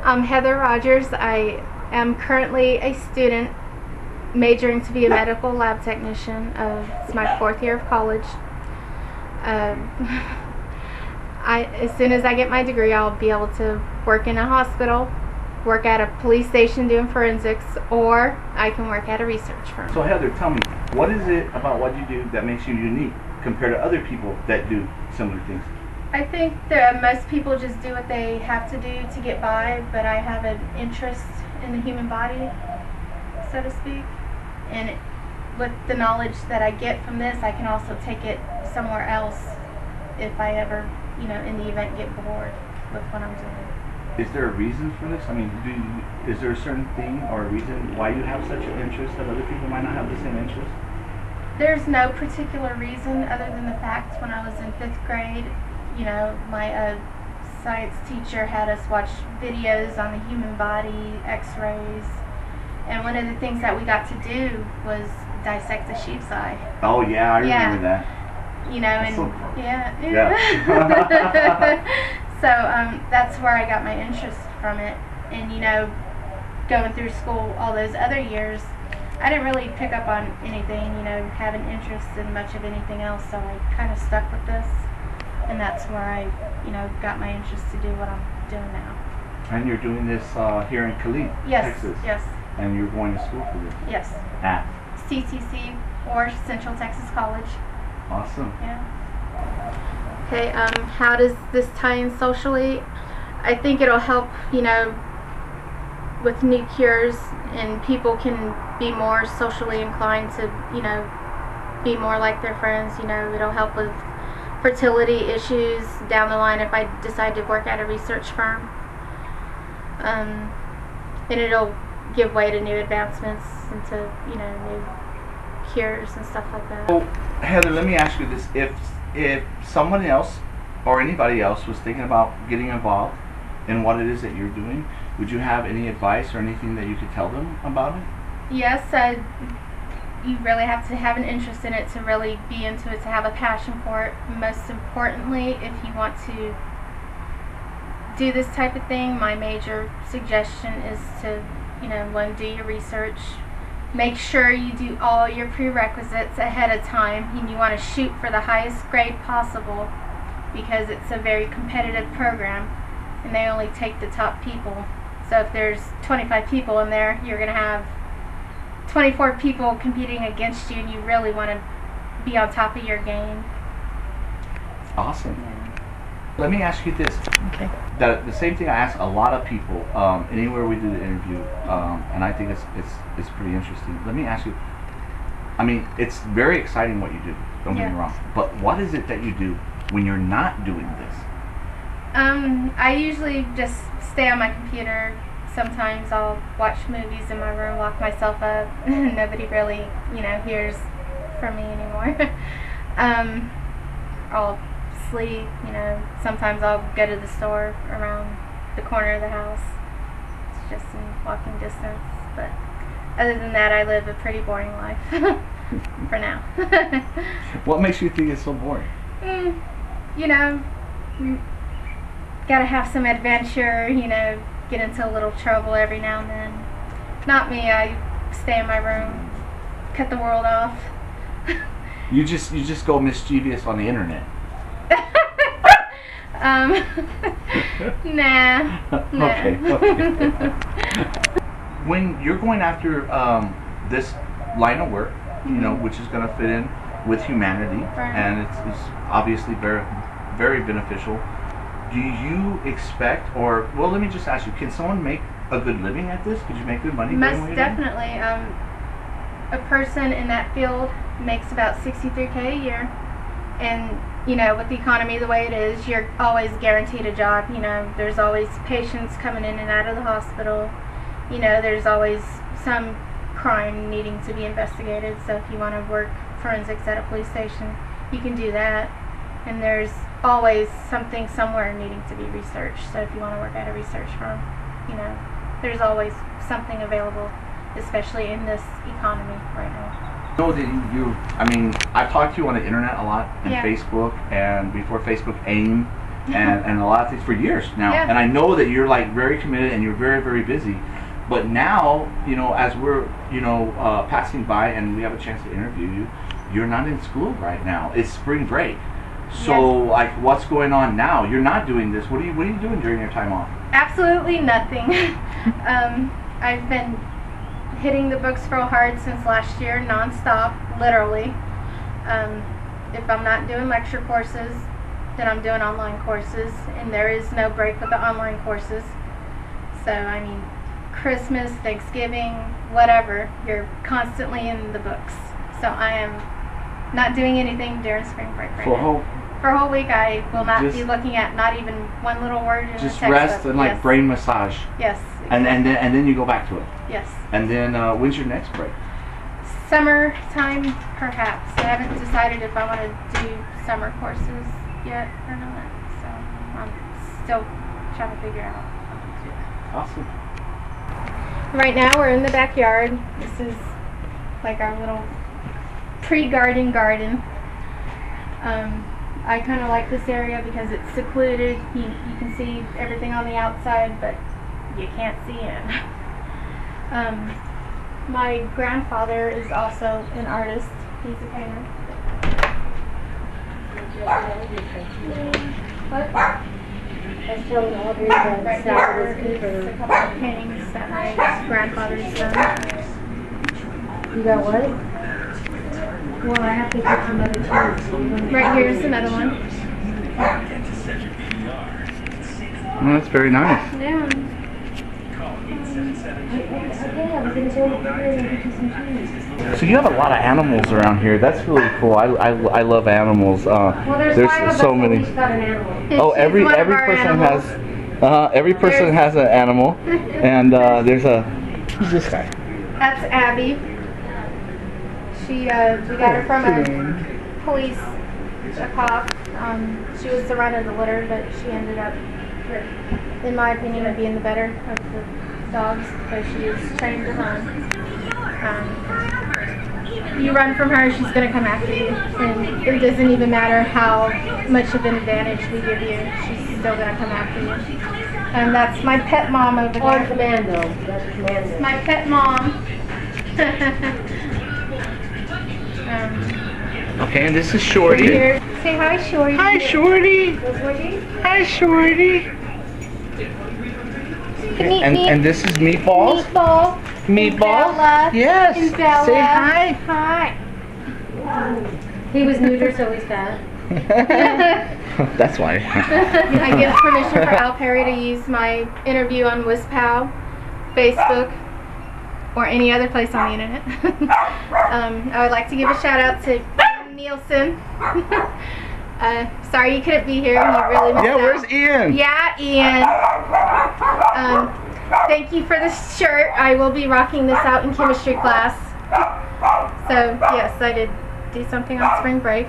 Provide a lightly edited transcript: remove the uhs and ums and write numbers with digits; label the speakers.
Speaker 1: I'm Heather Rogers. I am currently a student majoring to be a medical lab technician. It's my 4th year of college. As soon as I get my degree, I'll be able to work in a hospital, work at a police station doing forensics, or I can work at a research firm.
Speaker 2: So Heather, tell me, what is it about what you do that makes you unique compared to other people that do similar things?
Speaker 1: I think that most people just do what they have to do to get by, but I have an interest in the human body, so to speak. And with the knowledge that I get from this, I can also take it somewhere else if I ever, in the event, get bored with what I'm doing.
Speaker 2: Is there a reason for this? I mean, is there a certain thing or a reason why you have such an interest that other people might not have the same interest?
Speaker 1: There's no particular reason other than the fact when I was in 5th grade, my science teacher had us watch videos on the human body, x-rays, and one of the things that we got to do was dissect the sheep's eye.
Speaker 2: Oh yeah, I remember that.
Speaker 1: That's
Speaker 2: so cool.
Speaker 1: Yeah. So that's where I got my interest from it. And going through school all those other years, I didn't really pick up on anything, have an interest in much of anything else, so I kind of stuck with this. And that's where I, got my interest to do what I'm doing now.
Speaker 2: And you're doing this here in Killeen, Texas.
Speaker 1: Yes.
Speaker 2: And you're going to school for this?
Speaker 1: Yes.
Speaker 2: At?
Speaker 1: CTC or Central Texas College.
Speaker 2: Awesome.
Speaker 1: Yeah. Okay, how does this tie in socially? I think it'll help, with new cures, and people can be more socially inclined to, be more like their friends. It'll help with fertility issues down the line if I decide to work at a research firm. And it'll give way to new advancements into, new cures and stuff like that.
Speaker 2: Well, Heather, let me ask you this. If someone else or anybody else was thinking about getting involved in what it is that you're doing, would you have any advice or anything that you could tell them about it?
Speaker 1: Yes, you really have to have an interest in it to really be into it, to have a passion for it. Most importantly, if you want to do this type of thing, my major suggestion is to, one, do your research. Make sure you do all your prerequisites ahead of time, and you want to shoot for the highest grade possible because it's a very competitive program and they only take the top people. So if there's 25 people in there, you're going to have 24 people competing against you, and you really want to be on top of your game.
Speaker 2: Awesome.
Speaker 1: Yeah.
Speaker 2: Let me ask you this.
Speaker 1: Okay.
Speaker 2: The same thing I ask a lot of people anywhere we do the interview, and I think it's pretty interesting. Let me ask you. I mean, it's very exciting what you do. Don't get me wrong. But what is it that you do when you're not doing this?
Speaker 1: I usually just stay on my computer. Sometimes I'll watch movies in my room, lock myself up. Nobody really, hears from me anymore. I'll sleep, sometimes I'll go to the store around the corner of the house. It's just in walking distance, but other than that, I live a pretty boring life for now.
Speaker 2: What makes you think it's so boring?
Speaker 1: Gotta have some adventure, get into a little trouble every now and then. Not me, I stay in my room, cut the world off.
Speaker 2: You just go mischievous on the internet.
Speaker 1: Nah.
Speaker 2: Okay. When you're going after this line of work, which is going to fit in with humanity,
Speaker 1: right,
Speaker 2: and it's obviously very, very beneficial. Do you expect, or let me just ask you: can someone make a good living at this? Could you make good money?
Speaker 1: Most definitely. A person in that field makes about $63K a year, and with the economy the way it is, you're always guaranteed a job. There's always patients coming in and out of the hospital. There's always some crime needing to be investigated. So if you want to work forensics at a police station, you can do that. And there's always something somewhere needing to be researched. So if you want to work at a research firm, there's always something available, especially in this economy right now.
Speaker 2: I've talked to you on the internet a lot, and Facebook, and before Facebook, AIM, and a lot of things for years now.
Speaker 1: Yeah.
Speaker 2: And I know that you're like very committed and you're very, very busy. But now, you know, as we're, you know, passing by and we have a chance to interview you, you're not in school right now. It's spring break. So,
Speaker 1: Yes.
Speaker 2: like, what's going on now? You're not doing this. What are you doing during your time off?
Speaker 1: Absolutely nothing. I've been hitting the books real hard since last year, nonstop, literally. If I'm not doing lecture courses, then I'm doing online courses, and there is no break with the online courses. So, I mean, Christmas, Thanksgiving, whatever, you're constantly in the books. So I am not doing anything during spring break right now. For a whole week, I will not be looking at not even one little word in the textbook.
Speaker 2: Just rest and like
Speaker 1: Yes.
Speaker 2: brain massage.
Speaker 1: Yes.
Speaker 2: And
Speaker 1: exactly.
Speaker 2: then you go back to it.
Speaker 1: Yes.
Speaker 2: And then when's your next break?
Speaker 1: Summertime, perhaps. I haven't decided if I want to do summer courses yet or not. So I'm still trying to figure out how to do that.
Speaker 2: Awesome.
Speaker 1: Right now we're in the backyard. This is like our little pre-garden garden. I kind of like this area because it's secluded. You can see everything on the outside, but you can't see in. My grandfather is also an artist. He's a painter. What?
Speaker 3: I was telling Audrey that
Speaker 1: Right
Speaker 3: Sarah
Speaker 1: here
Speaker 3: was good
Speaker 1: is a
Speaker 3: for.
Speaker 1: couple of paintings that my grandfather's done.
Speaker 3: You got what? Well, I have to get some other tools.
Speaker 1: Right here is another one.
Speaker 2: Well, that's very nice.
Speaker 1: Yeah.
Speaker 3: Okay, I was going to go over here and get you some keys.
Speaker 2: So you have a lot of animals around here. That's really cool. I love animals.
Speaker 3: Well, there's 5 of us
Speaker 2: so
Speaker 3: that
Speaker 2: many.
Speaker 3: each got an animal.
Speaker 2: Oh,
Speaker 1: She's
Speaker 2: every
Speaker 1: one of our
Speaker 2: person
Speaker 1: animals.
Speaker 2: has every person has an animal, and there's a who's this guy?
Speaker 1: That's Abby. She we got her from a police, a cop. She was the run of the litter, but she ended up, in my opinion, being the better of the dogs because she is trained to run. You run from her, she's going to come after you, and it doesn't even matter how much of an advantage we give you, she's still going to come after you. And that's my pet mom over
Speaker 3: Or
Speaker 1: there.
Speaker 3: Commando. That's Commando.
Speaker 1: My pet mom.
Speaker 2: Okay, and this is Shorty.
Speaker 1: Here. Say hi, Shorty.
Speaker 2: Hi, Shorty.
Speaker 1: Shorty.
Speaker 2: Hi, Shorty. And this is Meatballs.
Speaker 1: Meatball.
Speaker 2: Meatballs.
Speaker 1: Bella.
Speaker 2: Yes.
Speaker 1: And Bella.
Speaker 2: Say hi.
Speaker 1: Hi.
Speaker 3: He was neuter, so he's fat.
Speaker 2: That's why.
Speaker 1: I give permission for Al Perry to use my interview on wizpow, Facebook, or any other place on the internet. I would like to give a shout out to Ian Nielsen. Sorry you couldn't be here. You really missed out.
Speaker 2: Where's Ian?
Speaker 1: Yeah, Ian. Thank you for this shirt. I will be rocking this out in chemistry class. So, yes, I did do something on spring break.